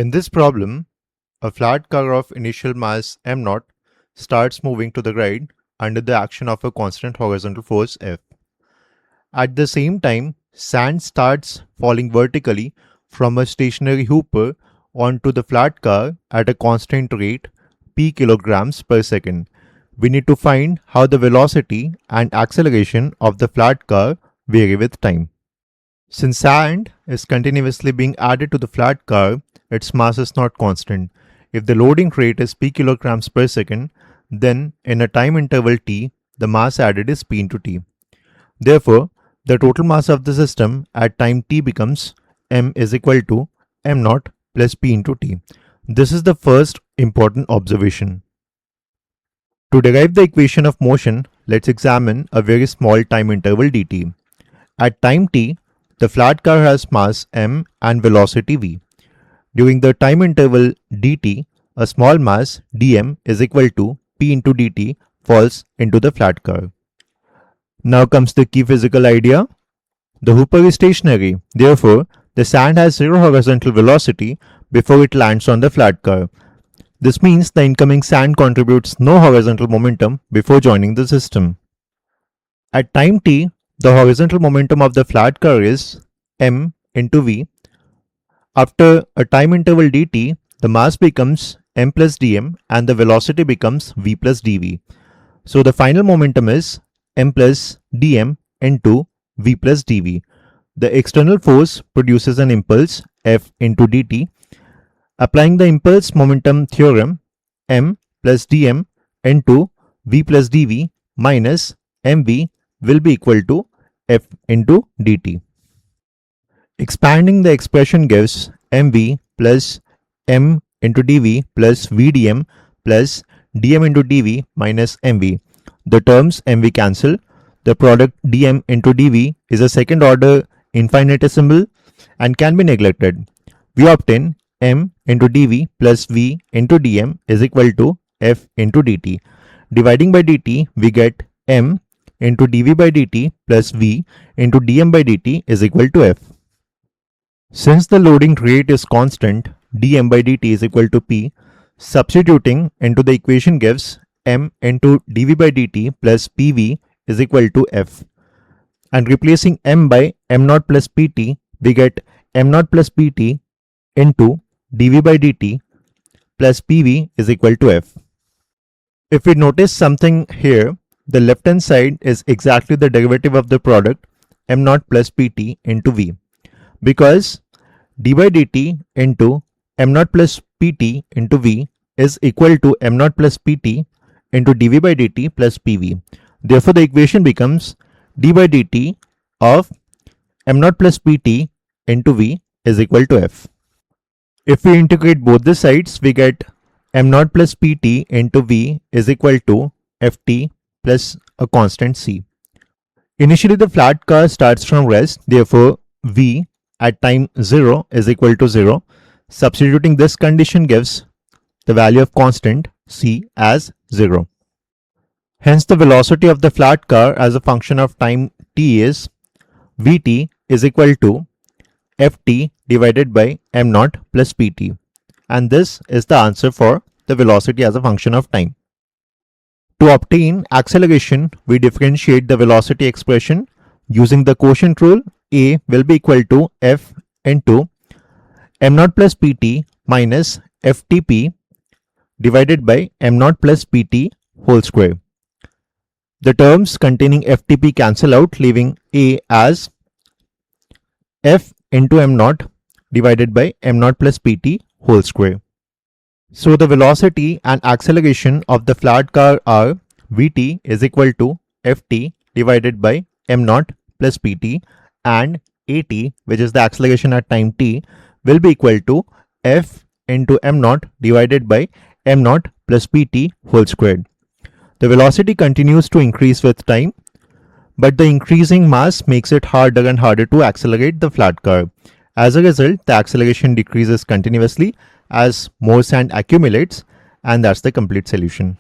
In this problem, a flat car of initial mass m0 starts moving to the right under the action of a constant horizontal force F. At the same time, sand starts falling vertically from a stationary hooper onto the flat car at a constant rate p kilograms per second. We need to find how the velocity and acceleration of the flat car vary with time. Since sand is continuously being added to the flat car, its mass is not constant. If the loading rate is p kilograms per second, then in a time interval t, the mass added is p into t. Therefore, the total mass of the system at time t becomes m is equal to m0 plus p into t. This is the first important observation. To derive the equation of motion, let's examine a very small time interval dt. At time t, the flat car has mass m and velocity v. During the time interval dt, a small mass dm is equal to p into dt falls into the flat car. Now comes the key physical idea. The hooper is stationary, therefore the sand has zero horizontal velocity before it lands on the flat car. This means the incoming sand contributes no horizontal momentum before joining the system. At time t, the horizontal momentum of the flat car is m into v. After a time interval dt, the mass becomes m plus dm and the velocity becomes v plus dv. So the final momentum is m plus dm into v plus dv. The external force produces an impulse f into dt. Applying the impulse momentum theorem, m plus dm into v plus dv minus mv will be equal to f into dt. Expanding the expression gives mv plus m into dv plus vdm plus dm into dv minus mv. The terms mv cancel. The product dm into dv is a second order infinitesimal and can be neglected. We obtain m into dv plus v into dm is equal to f into dt. Dividing by dt, we get m into dv by dt plus v into dm by dt is equal to f. Since the loading rate is constant, dm by dt is equal to p. Substituting into the equation gives m into dv by dt plus pv is equal to f. And replacing m by m0 plus pt, we get m0 plus pt into dv by dt plus pv is equal to f. If we notice something here, the left hand side is exactly the derivative of the product m0 plus pt into v, because d by dt into m0 plus pt into v is equal to m0 plus pt into dv by dt plus pv. Therefore, the equation becomes d by dt of m0 plus pt into v is equal to f. If we integrate both the sides, we get m0 plus pt into v is equal to ft plus a constant c. Initially, the flat car starts from rest, therefore v at time 0 is equal to 0. Substituting this condition gives the value of constant c as 0. Hence, the velocity of the flat car as a function of time t is vt is equal to ft divided by m0 plus pt. And this is the answer for the velocity as a function of time. To obtain acceleration, we differentiate the velocity expression using the quotient rule. A will be equal to f into m0 plus pt minus ftp divided by m0 plus pt whole square. The terms containing ftp cancel out, leaving a as f into m0 divided by m0 plus pt whole square. So the velocity and acceleration of the flat car are vt is equal to ft divided by m0 plus pt, and at, which is the acceleration at time t, will be equal to f into m0 divided by m0 plus pt whole squared. The velocity continues to increase with time, but the increasing mass makes it harder and harder to accelerate the flat car. As a result, the acceleration decreases continuously as more sand accumulates, and that's the complete solution.